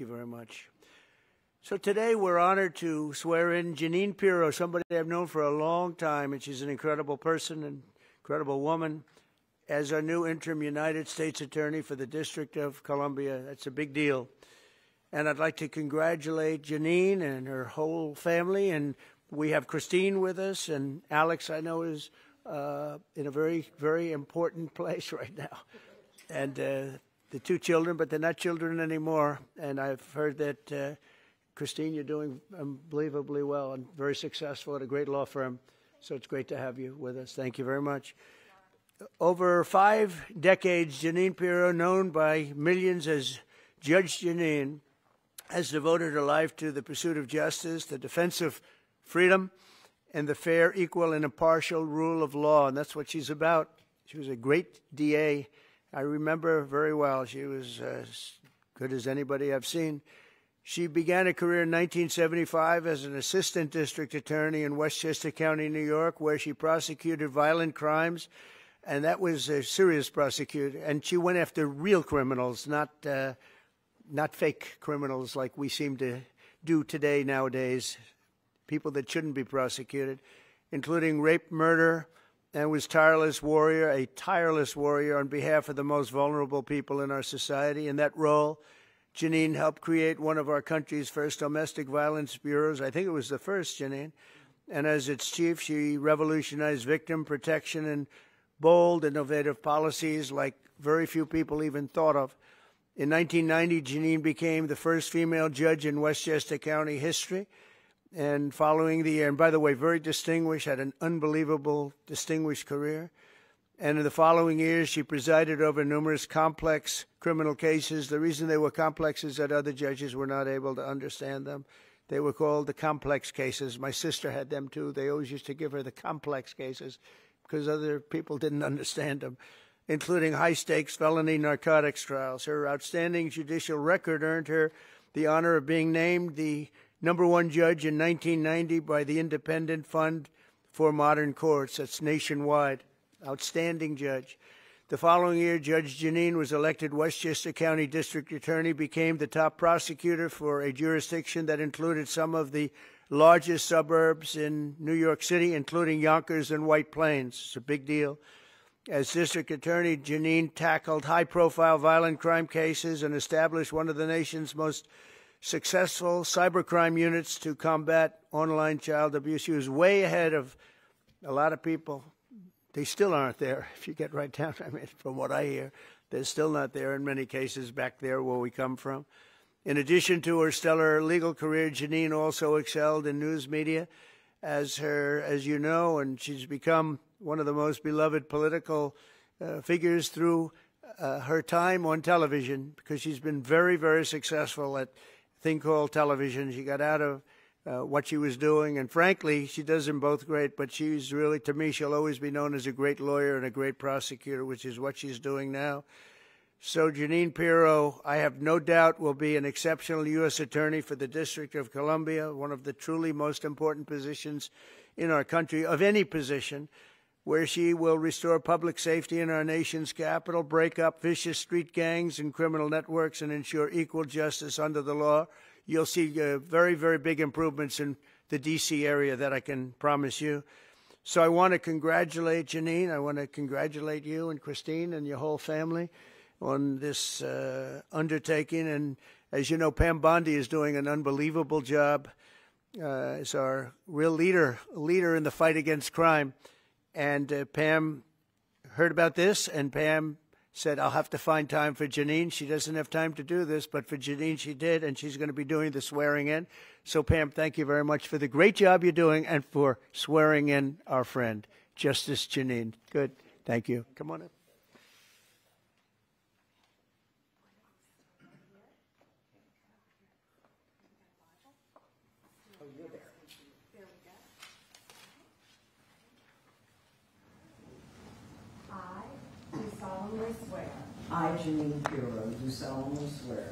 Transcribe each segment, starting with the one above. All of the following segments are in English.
Thank you very much. So today we're honored to swear in Jeanine Pirro, somebody I've known for a long time, and she's an incredible person, an incredible woman, as our new interim United States Attorney for the District of Columbia. That's a big deal. And I'd like to congratulate Jeanine and her whole family. And we have Christine with us, and Alex, I know, is in a very, very important place right now. And the two children, but they're not children anymore. And I've heard that, Christine, you're doing unbelievably well and very successful at a great law firm. So it's great to have you with us. Thank you very much. Over 5 decades, Jeanine Pirro, known by millions as Judge Jeanine, has devoted her life to the pursuit of justice, the defense of freedom, and the fair, equal, and impartial rule of law. And that's what she's about. She was a great DA. I remember her very well. She was as good as anybody I've seen. She began a career in 1975 as an assistant district attorney in Westchester County, New York, where she prosecuted violent crimes. And that was a serious prosecution. And she went after real criminals, not fake criminals like we seem to do today nowadays, people that shouldn't be prosecuted, including rape, murder, and was a tireless warrior on behalf of the most vulnerable people in our society. In that role, Jeanine helped create one of our country's first domestic violence bureaus. I think it was the first, Jeanine. And as its chief, she revolutionized victim protection and bold, innovative policies like very few people even thought of. In 1990, Jeanine became the first female judge in Westchester County history. And following the year, and by the way, very distinguished, had an unbelievable, distinguished career. And in the following years, she presided over numerous complex criminal cases. The reason they were complex is that other judges were not able to understand them. They were called the complex cases. My sister had them too. They always used to give her the complex cases because other people didn't understand them, including high-stakes felony narcotics trials. Her outstanding judicial record earned her the honor of being named the #1 judge in 1990 by the Independent Fund for Modern Courts. That's nationwide. Outstanding judge. The following year, Judge Jeanine was elected Westchester County District Attorney, became the top prosecutor for a jurisdiction that included some of the largest suburbs in New York City, including Yonkers and White Plains. It's a big deal. As district attorney, Jeanine tackled high-profile violent crime cases and established one of the nation's most successful cybercrime units to combat online child abuse. She was way ahead of a lot of people. They still aren't there, if you get right down. I mean, from what I hear, they're still not there in many cases back there where we come from. In addition to her stellar legal career, Jeanine also excelled in news media as you know, and she's become one of the most beloved political figures through her time on television, because she's been very, very successful at a thing called television. She got out of what she was doing, and frankly, she does them both great, but she's really, to me, she'll always be known as a great lawyer and a great prosecutor, which is what she's doing now. So Jeanine Pirro, I have no doubt, will be an exceptional U.S. Attorney for the District of Columbia, one of the truly most important positions in our country, of any position, where she will restore public safety in our nation's capital, break up vicious street gangs and criminal networks, and ensure equal justice under the law. You'll see very, very big improvements in the D.C. area, that I can promise you. So I want to congratulate Jeanine. I want to congratulate you and Christine and your whole family on this undertaking. And as you know, Pam Bondi is doing an unbelievable job as our real leader in the fight against crime. And Pam heard about this, and Pam said, I'll have to find time for Jeanine. She doesn't have time to do this, but for Jeanine she did, and she's going to be doing the swearing in. So, Pam, thank you very much for the great job you're doing and for swearing in our friend, Justice Jeanine. Good. Thank you. Come on up. I, Jeanine Pirro, do solemnly swear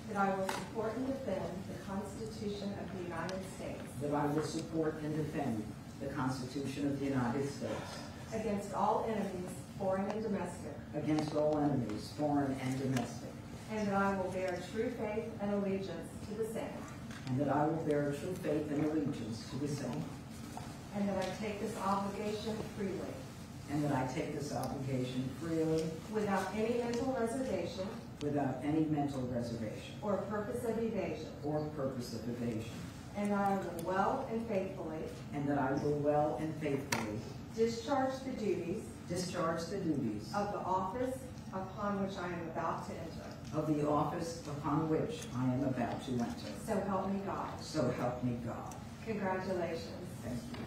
that I will support and defend the Constitution of the United States that I will support and defend the Constitution of the United States against all enemies, foreign and domestic, against all enemies, foreign and domestic, and that I will bear true faith and allegiance to the same, and that I will bear true faith and allegiance to the same, and that I take this obligation freely, and that I take this obligation freely, without any mental reservation without any mental reservation or purpose of evasion, or purpose of evasion, and that I will well and faithfully and that I will well and faithfully discharge the duties of the office upon which I am about to enter. the office upon which I am about to enter. So help me God. So help me God. Congratulations. Thank you.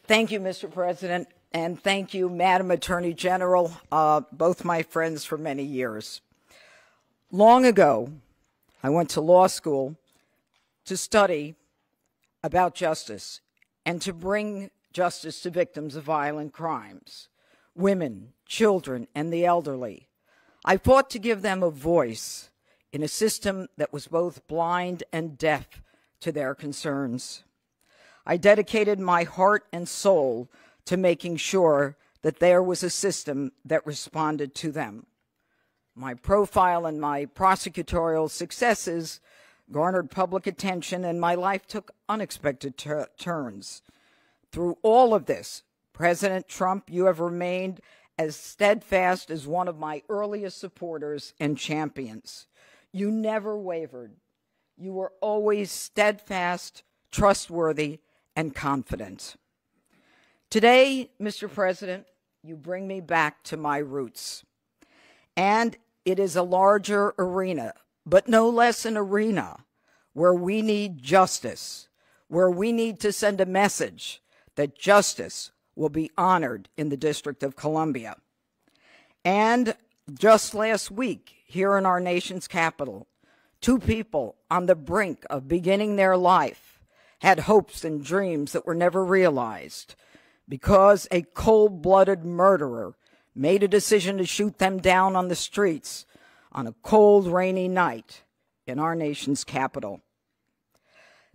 Thank you, Mr. President, and thank you, Madam Attorney General, both my friends for many years. Long ago, I went to law school to study about justice and to bring justice to victims of violent crimes, women, children, and the elderly. I fought to give them a voice in a system that was both blind and deaf to their concerns. I dedicated my heart and soul to making sure that there was a system that responded to them. My profile and my prosecutorial successes garnered public attention, and my life took unexpected turns. Through all of this, President Trump, you have remained as steadfast as one of my earliest supporters and champions. You never wavered. You were always steadfast, trustworthy, and confident. Today, Mr. President, you bring me back to my roots. And it is a larger arena, but no less an arena where we need justice, where we need to send a message that justice will be honored in the District of Columbia. And just last week, here in our nation's capital, two people on the brink of beginning their life had hopes and dreams that were never realized because a cold-blooded murderer made a decision to shoot them down on the streets on a cold, rainy night in our nation's capital.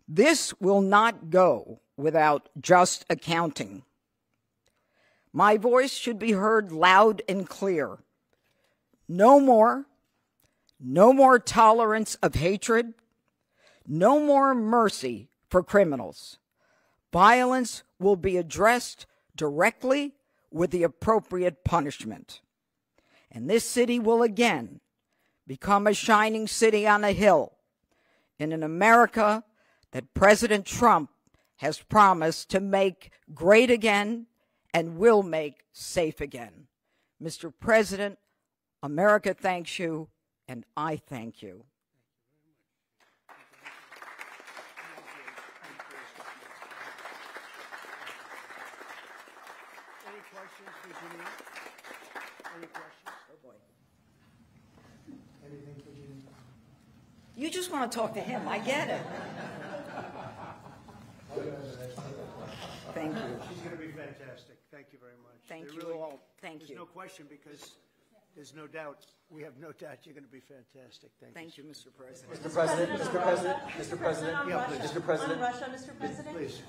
This will not go without just accounting. My voice should be heard loud and clear. No more tolerance of hatred, no more mercy for criminals. Violence will be addressed directly with the appropriate punishment. And this city will again become a shining city on a hill in an America that President Trump has promised to make great again and will make safe again. Mr. President, America thanks you, and I thank you. Any questions for Jeanine? Any questions? Oh, boy. Anything for Jeanine? You just want to talk to him. I get it. Thank you. She's going to be fantastic. Thank you very much. Thank you all. Thank you. There's no question because there's no doubt. We have no doubt you're going to be fantastic. Thank you, Mr. President. Mr. President, Mr. President, Mr. President, Mr. President. On Russia, Mr. President. Please.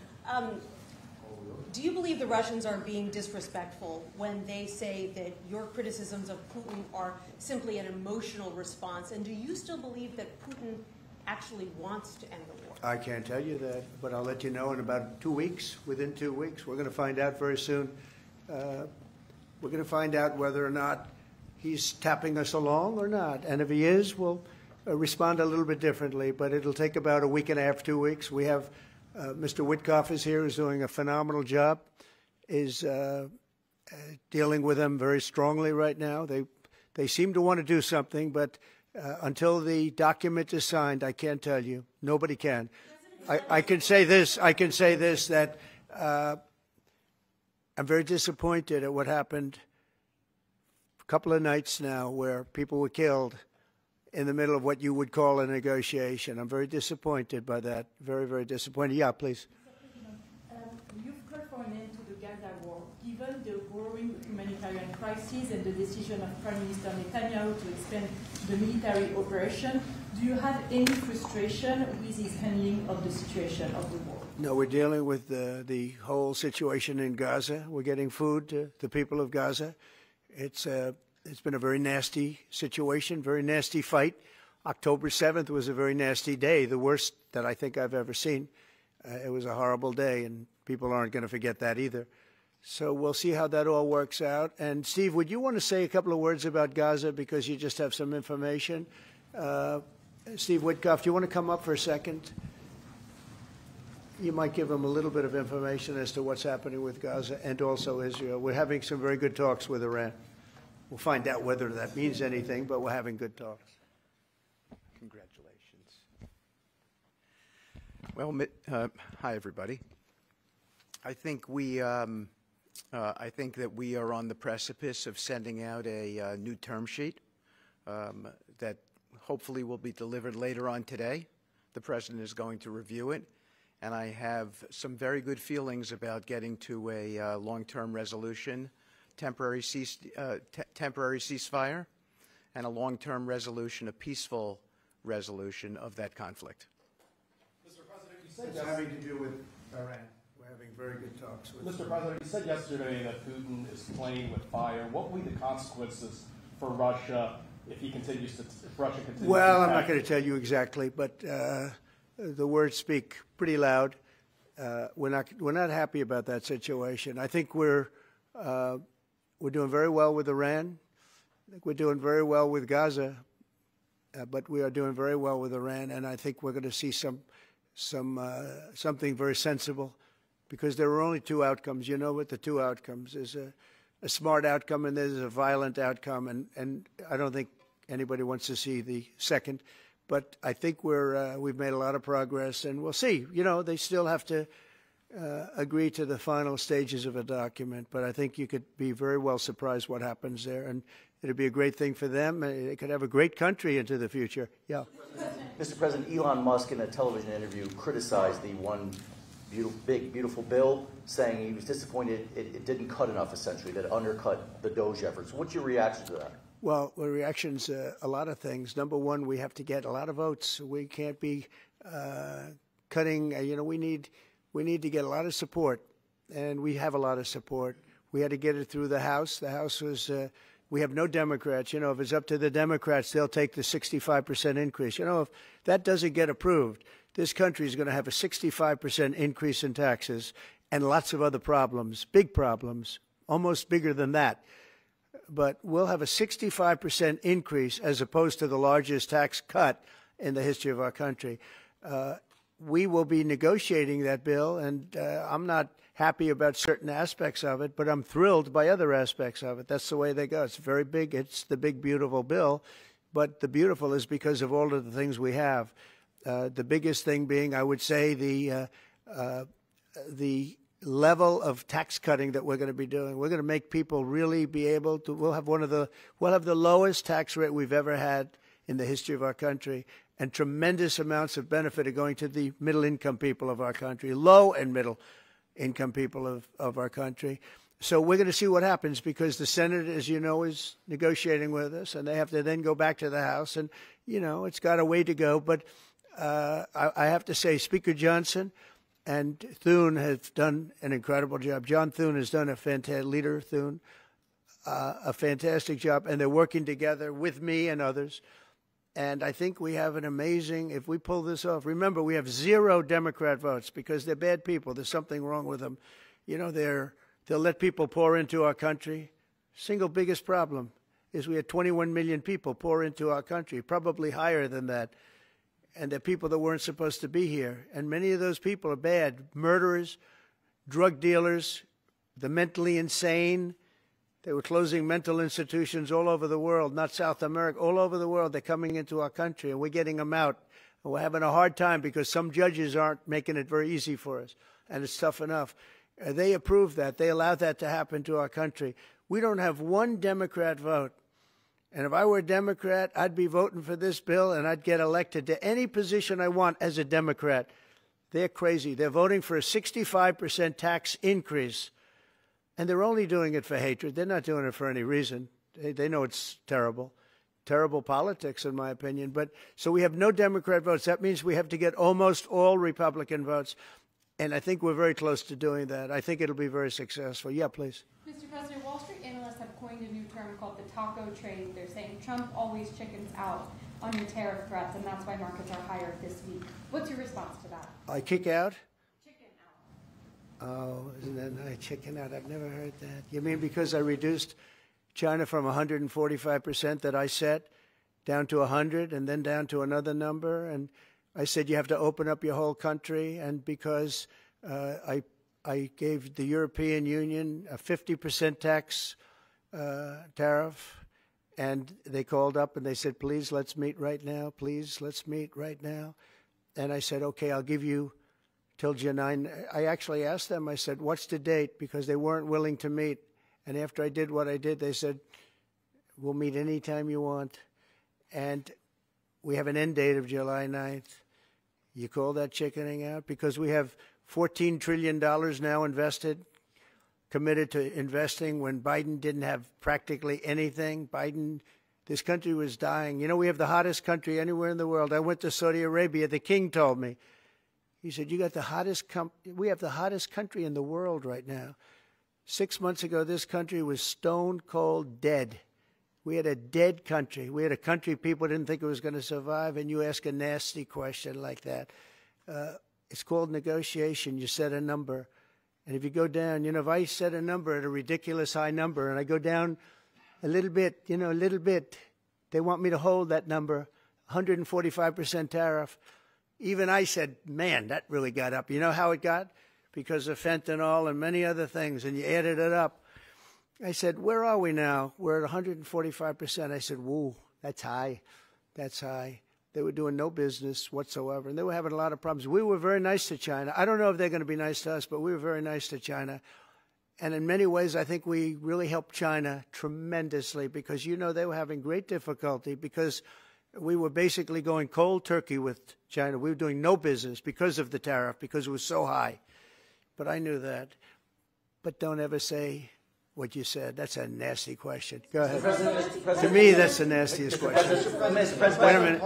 Do you believe the Russians are being disrespectful when they say that your criticisms of Putin are simply an emotional response? And do you still believe that Putin actually wants to end the war? I can't tell you that, but I'll let you know in about 2 weeks. Within 2 weeks, we're going to find out very soon. We're going to find out whether or not he's tapping us along or not. And if he is, we'll respond a little bit differently. But it'll take about a week and a half, 2 weeks. We have Mr. Witkoff is here, who's doing a phenomenal job, is dealing with them very strongly right now. They seem to want to do something, but until the document is signed, I can't tell you. Nobody can. I can say this. That I'm very disappointed at what happened a couple of nights now, where people were killed in the middle of what you would call a negotiation. I'm very disappointed by that. Very, very disappointed. Yeah, please. You've called for an end to the Gaza war. Given the growing humanitarian crisis and the decision of Prime Minister Netanyahu to expand the military operation, Do you have any frustration with his handling of the situation of the war? No, we're dealing with the whole situation in Gaza. We're getting food to the people of Gaza. It's been a very nasty situation, very nasty fight. October 7th was a very nasty day, the worst that I think I've ever seen. It was a horrible day, and people aren't going to forget that either. So we'll see how that all works out. And Steve, would you want to say a couple of words about Gaza because you just have some information? Steve Witkoff, do you want to come up for a second? You might give them a little bit of information as to what's happening with Gaza and also Israel. We're having some very good talks with Iran. We'll find out whether that means anything, but we're having good talks. Congratulations. Well, hi everybody. I think that we are on the precipice of sending out a new term sheet that hopefully will be delivered later on today. The President is going to review it, and I have some very good feelings about getting to a long-term resolution, temporary ceasefire, and a long-term resolution, a peaceful resolution of that conflict. Mr. President, you said It's having to do with Iran. We're having very good talks with Mr. President, you said yesterday that Putin is playing with fire. What will be the consequences for Russia if Russia continues Well, to I'm not going to tell you exactly, but the words speak pretty loud. We're not happy about that situation. I think we're doing very well with Iran. I think we're doing very well with Gaza, but we are doing very well with Iran, and I think we're going to see something very sensible, because there are only two outcomes. You know what the two outcomes is: a smart outcome and there's a violent outcome, and I don't think anybody wants to see the second. But I think we've made a lot of progress, and we'll see. You know, they still have to agree to the final stages of a document, but I think you could be very well surprised what happens there, and it'll be a great thing for them. They could have a great country into the future. Yeah. Mr. President, Elon Musk in a television interview criticized the one big, beautiful bill, saying he was disappointed it didn't cut enough, essentially, that it undercut the DOGE efforts. What's your reaction to that? Well, the reaction's a lot of things. Number one, we have to get a lot of votes. We can't be cutting. We need to get a lot of support, and we have a lot of support. We had to get it through the House. The House was. We have no Democrats. You know, if it's up to the Democrats, they'll take the 65% increase. You know, if that doesn't get approved, this country is going to have a 65% increase in taxes and lots of other problems, big problems, almost bigger than that. But we'll have a 65% increase as opposed to the largest tax cut in the history of our country. We will be negotiating that bill, and I'm not happy about certain aspects of it, but I'm thrilled by other aspects of it. That's the way they go. It's very big. It's the big, beautiful bill, but the beautiful is because of all of the things we have. The biggest thing being, I would say, the level of tax cutting that we're going to be doing. We're going to make people really be able to. We'll have the lowest tax rate we've ever had in the history of our country, and tremendous amounts of benefit are going to the middle-income people of our country, low and middle-income people of our country. So we're going to see what happens, because the Senate, as you know, is negotiating with us, and they have to then go back to the House, and, you know, it's got a way to go. But I have to say, Speaker Johnson and Thune have done an incredible job. John Thune has done a fantastic job, and they're working together with me and others. And I think we have an amazing, if we pull this off, remember, we have 0 Democrat votes because they're bad people. There's something wrong with them. You know, they'll let people pour into our country. Single biggest problem is we had 21 million people pour into our country, probably higher than that. And they're people that weren't supposed to be here. And many of those people are bad. Murderers, drug dealers, the mentally insane. They were closing mental institutions all over the world, not South America, all over the world. They're coming into our country, and we're getting them out. And we're having a hard time because some judges aren't making it very easy for us, and it's tough enough. They approved that. They allowed that to happen to our country. We don't have one Democrat vote. And if I were a Democrat, I'd be voting for this bill, and I'd get elected to any position I want as a Democrat. They're crazy. They're voting for a 65% tax increase. And they're only doing it for hatred. They're not doing it for any reason. They know it's terrible. terrible politics, in my opinion. But so we have no Democrat votes. That means we have to get almost all Republican votes. And I think we're very close to doing that. I think it'll be very successful. Yeah, please. Mr. President, Wall Street analysts have coined a new term called the taco trade. They're saying Trump always chickens out on your tariff threats, and that's why markets are higher this week. What's your response to that? I kick out? Chicken out. Oh, isn't that nice? Chicken out. I've never heard that. You mean because I reduced China from 145% that I set down to 100 and then down to another number? And I said you have to open up your whole country, and because I gave the European Union a 50% tax tariff, and they called up and they said, please, let's meet right now. Please, let's meet right now. And I said, okay, I'll give you till Jeanine. I actually asked them, I said, what's the date? Because they weren't willing to meet. And after I did what I did, they said, we'll meet anytime you want. And we have an end date of July 9th. You call that chickening out? Because we have $14 trillion now invested, committed to investing when Biden didn't have practically anything. This country was dying. You know, we have the hottest country anywhere in the world. I went to Saudi Arabia. The king told me. He said, you got the hottest we have the hottest country in the world right now. 6 months ago, this country was stone cold dead. We had a dead country. We had a country people didn't think it was going to survive, and you ask a nasty question like that. It's called negotiation. You set a number. And if you go down, you know, if I set a number at a ridiculous high number and I go down a little bit, you know, a little bit, they want me to hold that number, 145% tariff. Even I said, man, that really got up. You know how it got? Because of fentanyl and many other things, and you added it up. I said, where are we now? We're at 145%. I said, whoa, that's high. That's high. They were doing no business whatsoever, and they were having a lot of problems. We were very nice to China. I don't know if they're going to be nice to us, but we were very nice to China. And in many ways, I think we really helped China tremendously because, you know, they were having great difficulty because we were basically going cold turkey with China. We were doing no business because of the tariff, because it was so high. But I knew that. But don't ever say what you said. That's a nasty question. Go ahead. To me, that's the nastiest question. Wait a minute.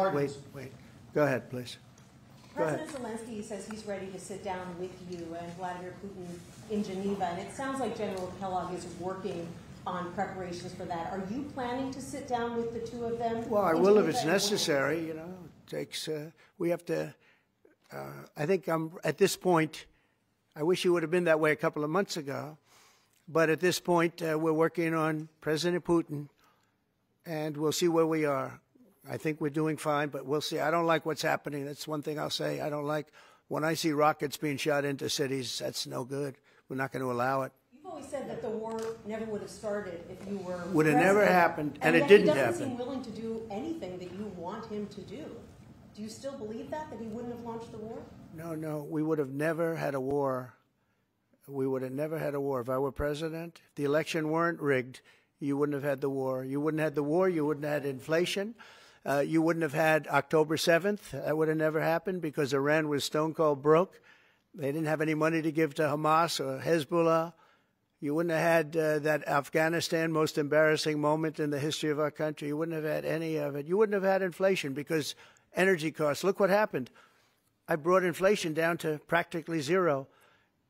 Wait. Go ahead, please. Go ahead. President Zelensky says he's ready to sit down with you and Vladimir Putin in Geneva, and it sounds like General Kellogg is working on preparations for that. Are you planning to sit down with the two of them? Well, I will if it's necessary. You know, it takes. We have to. I think I'm at this point. I wish it would have been that way a couple of months ago. But at this point, we're working on President Putin, and we'll see where we are. I think we're doing fine, but we'll see. I don't like what's happening. That's one thing I'll say. I don't like when I see rockets being shot into cities. That's no good. We're not going to allow it. You've always said that the war never would have started if you were Would have never happened, and it didn't happen. He doesn't seem willing to do anything that you want him to do. Do you still believe that he wouldn't have launched the war? No. We would have never had a war. We would have never had a war. If I were president, if the election weren't rigged, you wouldn't have had the war. You wouldn't have had the war. You wouldn't have had inflation. You wouldn't have had October 7th. That would have never happened because Iran was stone cold broke. They didn't have any money to give to Hamas or Hezbollah. You wouldn't have had that Afghanistan most embarrassing moment in the history of our country. You wouldn't have had any of it. You wouldn't have had inflation because energy costs. Look what happened. I brought inflation down to practically zero.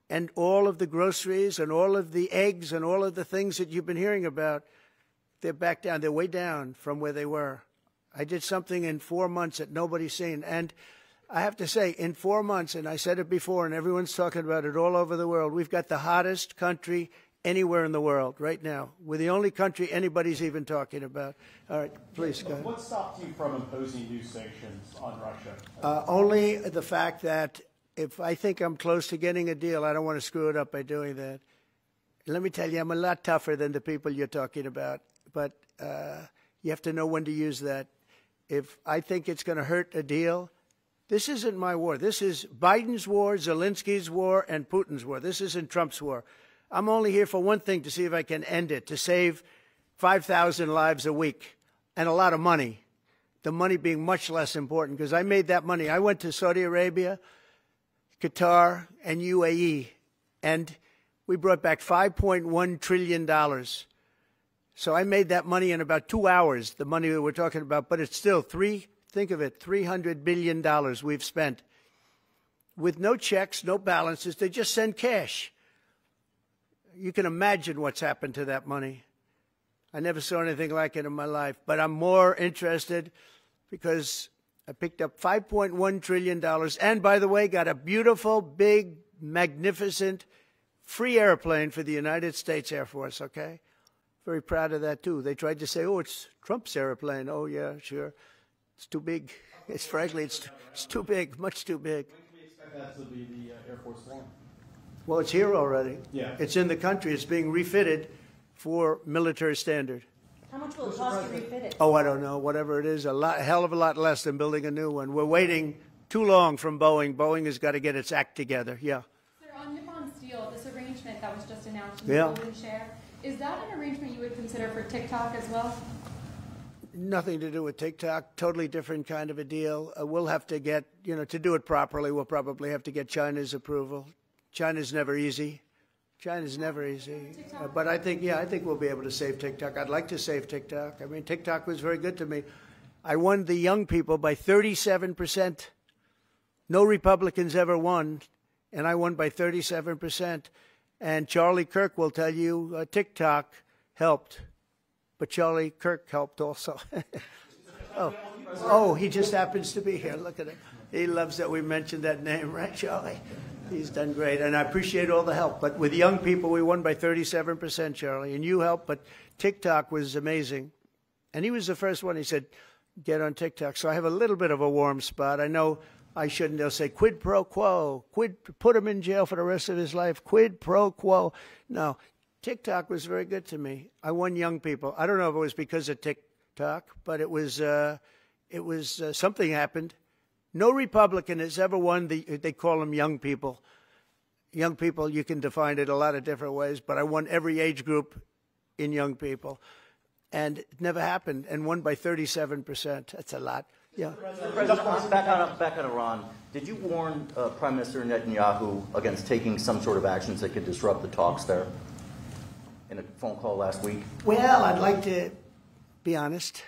And all of the groceries and all of the eggs and all of the things that you've been hearing about, they're back down. They're way down from where they were. I did something in 4 months that nobody's seen. And I have to say, in 4 months, and I said it before, and everyone's talking about it all over the world, we've got the hottest country anywhere in the world right now. We're the only country anybody's even talking about. All right, please go ahead. What stopped you from imposing new sanctions on Russia? Only the fact that if I think I'm close to getting a deal, I don't want to screw it up by doing that. Let me tell you, I'm a lot tougher than the people you're talking about, but you have to know when to use that. If I think it's going to hurt a deal, this isn't my war. This is Biden's war, Zelensky's war, and Putin's war. This isn't Trump's war. I'm only here for one thing, to see if I can end it, to save 5,000 lives a week and a lot of money, the money being much less important because I made that money. I went to Saudi Arabia, Qatar, and UAE, and we brought back $5.1 trillion. So I made that money in about 2 hours, the money that we're talking about, but it's still think of it, $300 billion we've spent with no checks, no balances. They just send cash. You can imagine what's happened to that money. I never saw anything like it in my life, but I'm more interested because I picked up $5.1 trillion and, by the way, got a beautiful, big, magnificent, free airplane for the United States Air Force, okay? Very proud of that, too. They tried to say, oh, it's Trump's airplane. Oh, yeah, sure. It's too big. Frankly, it's too big, much too big. When can we expect that to be the Air Force One? Well, it's here already. Yeah. It's in the country. It's being refitted for military standard. How much will it cost to refit it? Oh, I don't know. Whatever it is, a hell of a lot less than building a new one. We're waiting too long from Boeing. Boeing has got to get its act together. Yeah. Sir, on Nippon Steel, this arrangement that was just announced in the golden share, is that an arrangement you would consider for TikTok as well? Nothing to do with TikTok. Totally different kind of a deal. We'll have to get, to do it properly, we'll probably have to get China's approval. China's never easy. China's never easy. But I think we'll be able to save TikTok. I'd like to save TikTok. I mean, TikTok was very good to me. I won the young people by 37%. No Republicans ever won, and I won by 37%. And Charlie Kirk will tell you TikTok helped, but Charlie Kirk helped also. Oh, he just happens to be here. Look at him. He loves that we mentioned that name, right, Charlie? He's done great, and I appreciate all the help. But with young people, we won by 37%, Charlie, and you helped. But TikTok was amazing, and he was the first one. He said, "Get on TikTok." So I have a little bit of a warm spot. I know I shouldn't. They'll say quid pro quo, put him in jail for the rest of his life. Quid pro quo. No, TikTok was very good to me. I won young people. I don't know if it was because of TikTok, but it was something happened. No Republican has ever won they call them young people. Young people, you can define it a lot of different ways, but I won every age group in young people. And it never happened, and won by 37%. That's a lot. Yeah. President, back on Iran, did you warn Prime Minister Netanyahu against taking some sort of actions that could disrupt the talks there in a phone call last week? Well, I'd like to be honest.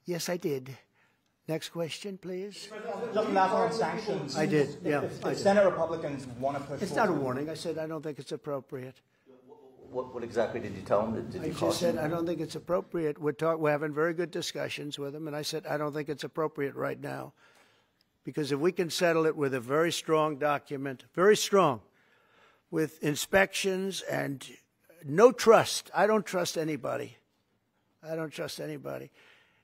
Yes, I did. Next question, please. Just last on sanctions. I did, yeah. If Senate Republicans want to push It's not a warning. I said I don't think it's appropriate. What exactly did you tell him? Did you I just said I don't think it's appropriate. We're having very good discussions with him, and I said I don't think it's appropriate right now. Because if we can settle it with a very strong document, very strong, with inspections and no trust. I don't trust anybody. I don't trust anybody.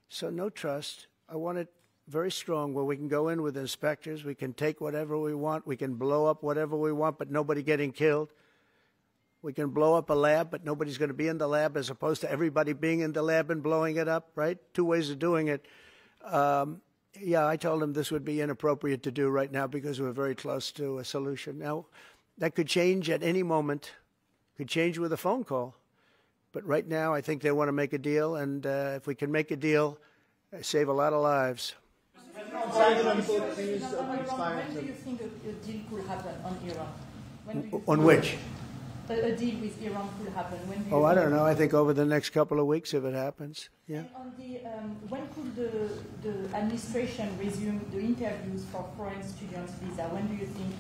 So no trust. I want it very strong where we can go in with inspectors. We can take whatever we want. We can blow up whatever we want, but nobody getting killed. We can blow up a lab, but nobody's going to be in the lab, as opposed to everybody being in the lab and blowing it up, right? Two ways of doing it. Yeah, I told him this would be inappropriate to do right now because we're very close to a solution. Now, that could change at any moment. Could change with a phone call. But right now, I think they want to make a deal, and if we can make a deal, save a lot of lives. When do you think a deal could happen on Iran? On which? A deal with Iran could happen. When do you I don't know. I think over the next couple of weeks, if it happens. Yeah. And on the, when could the administration resume the interviews for foreign students' visa? When do you think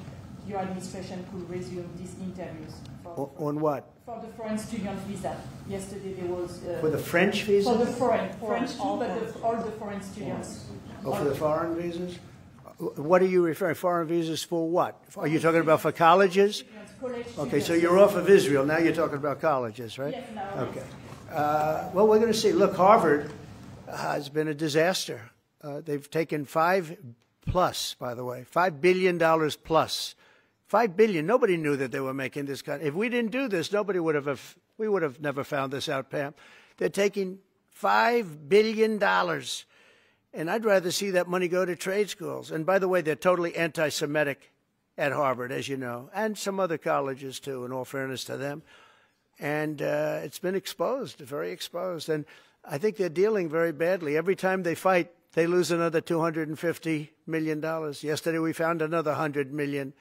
your administration could resume these interviews? On what? For the foreign student visa. Yesterday there was... for the French visas? For the French too, but all the foreign students. Oh, for the foreign visas? What are you referring? Foreign visas for what? Are you talking about for colleges? Okay, so you're off of Israel. Now you're talking about colleges, right? Yes, now. Okay. Well, we're going to see. Look, Harvard has been a disaster. They've taken $5 billion plus. $5 billion. Nobody knew that they were making this kind. If we didn't do this, we would have never found this out, Pam. They're taking $5 billion. And I'd rather see that money go to trade schools. And by the way, they're totally anti-Semitic at Harvard, as you know, and some other colleges too, in all fairness to them. And it's been exposed, very exposed. And I think they're dealing very badly. Every time they fight, they lose another $250 million. Yesterday we found another $100 million.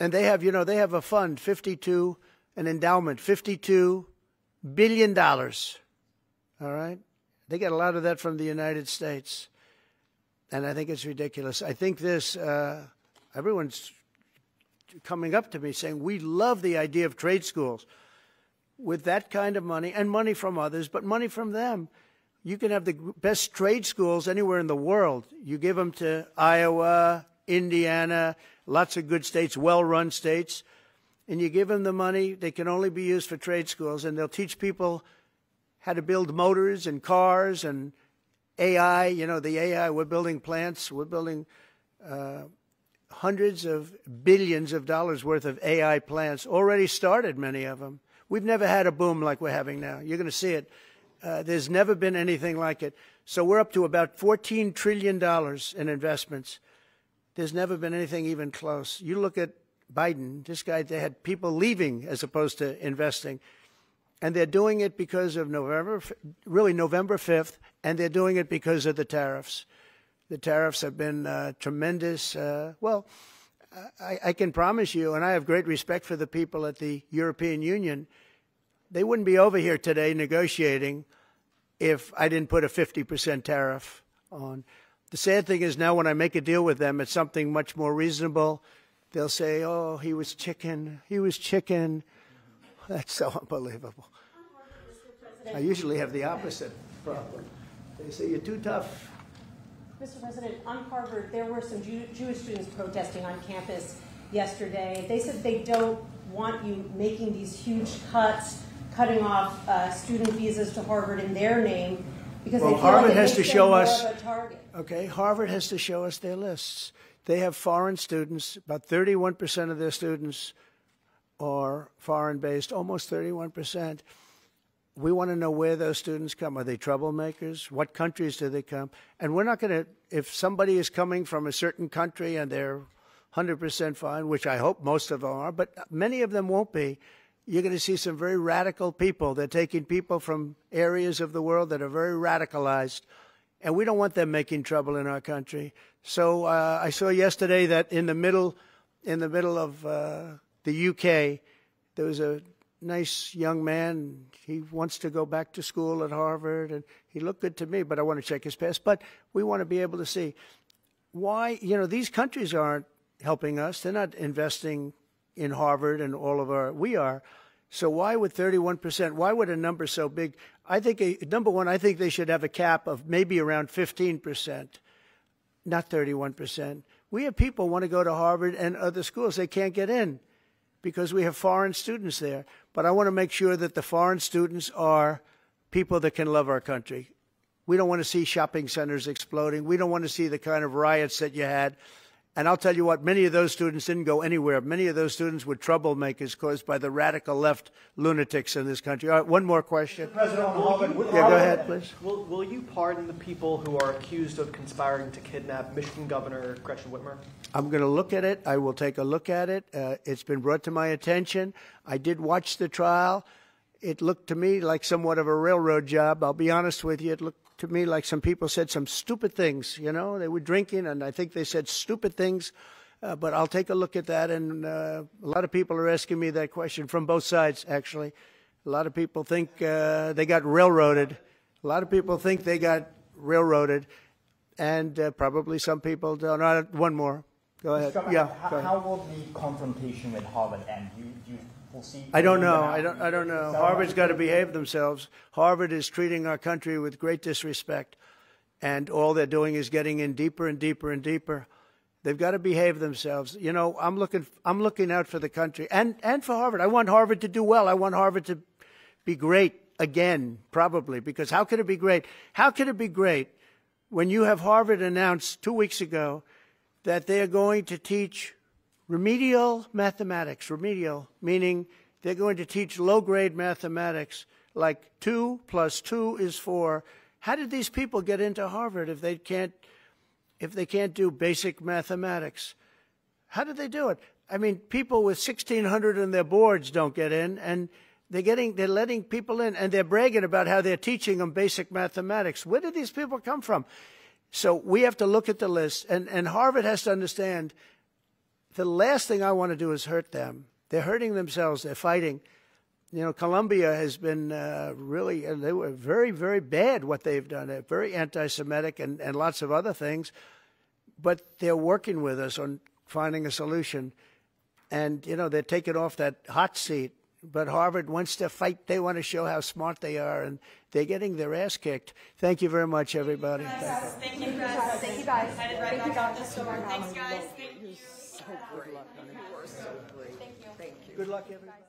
And they have, they have a fund, an endowment, $52 billion. All right? They get a lot of that from the United States. And I think it's ridiculous. I think this, everyone's coming up to me saying, we love the idea of trade schools. With that kind of money, and money from others, but money from them, you can have the best trade schools anywhere in the world. You give them to Iowa, Indiana, lots of good states, well-run states, and you give them the money. They can only be used for trade schools, and they'll teach people how to build motors and cars and AI. You know, the AI, we're building plants. We're building hundreds of billions of dollars worth of AI plants. Already started, many of them. We've never had a boom like we're having now. You're going to see it. There's never been anything like it. So we're up to about $14 trillion in investments. There's never been anything even close. You look at Biden, this guy, they had people leaving as opposed to investing. And they're doing it because of November 5th, and they're doing it because of the tariffs. The tariffs have been tremendous. I can promise you, and I have great respect for the people at the European Union, they wouldn't be over here today negotiating if I didn't put a 50% tariff on. The sad thing is now when I make a deal with them, it's something much more reasonable. They'll say, oh, he was chicken. He was chicken. That's so unbelievable. I usually have the opposite problem. They say, you're too tough. Mr. President, on Harvard, there were some Jewish students protesting on campus yesterday. They said they don't want you making these huge cuts, cutting off student visas to Harvard in their name, because they feel Harvard like it has makes to them show more us. of a target. Okay, Harvard has to show us their lists. They have foreign students. About 31% of their students are foreign-based, almost 31%. We want to know where those students come. Are they troublemakers? What countries do they come? And we're not going to, if somebody is coming from a certain country and they're 100% fine, which I hope most of them are, but many of them won't be, you're going to see some very radical people. They're taking people from areas of the world that are very radicalized, and we don't want them making trouble in our country. So I saw yesterday that in the middle of the UK, there was a nice young man. He wants to go back to school at Harvard, and he looked good to me, but I want to check his past. But we want to be able to see why, these countries aren't helping us. They're not investing in Harvard and all of our, we are. So why would 31%, why would a number so big? I think, number one, I think they should have a cap of maybe around 15%, not 31%. We have people who want to go to Harvard and other schools. They can't get in because we have foreign students there. But I want to make sure that the foreign students are people that can love our country. We don't want to see shopping centers exploding. We don't want to see the kind of riots that you had. And I'll tell you what, many of those students didn't go anywhere. Many of those students were troublemakers caused by the radical left lunatics in this country. All right, one more question. President, go ahead, please. Will you pardon the people who are accused of conspiring to kidnap Michigan Governor Gretchen Whitmer? I'm going to look at it. I will take a look at it. It's been brought to my attention. I did watch the trial. It looked to me like somewhat of a railroad job. I'll be honest with you. It looked to me like some people said some stupid things. They were drinking, and I think they said stupid things. But I'll take a look at that. And a lot of people are asking me that question from both sides, actually. A lot of people think they got railroaded. A lot of people think they got railroaded. And probably some people don't. One more. Go ahead. How will the confrontation with Harvard end? You foresee? I don't know. I don't know. Harvard's got to behave themselves. Harvard is treating our country with great disrespect, and all they're doing is getting in deeper and deeper and deeper. They've got to behave themselves. I'm looking out for the country and for Harvard. I want Harvard to do well. I want Harvard to be great again, probably, because how could it be great? How could it be great when you have Harvard announced 2 weeks ago that they're going to teach remedial mathematics, remedial, meaning they're going to teach low-grade mathematics, like 2 + 2 is 4. How did these people get into Harvard if they can't do basic mathematics? How did they do it? I mean, people with 1,600 on their boards don't get in, and they're letting people in, and they're bragging about how they're teaching them basic mathematics. Where did these people come from? So we have to look at the list, and Harvard has to understand the last thing I want to do is hurt them. They're hurting themselves. They're fighting. You know, Colombia has been really, they were very, very bad what they've done. They're very anti-Semitic and lots of other things. But they're working with us on finding a solution. And, you know, they're taking off that hot seat. But Harvard wants to fight. They want to show how smart they are. And they're getting their ass kicked. Thank you very much, everybody. Thank you, guys. Thank you, guys. Headed right back out this door. Thanks, guys. Thank you. Good luck on it. You are so great. Thank you. Good luck, everybody.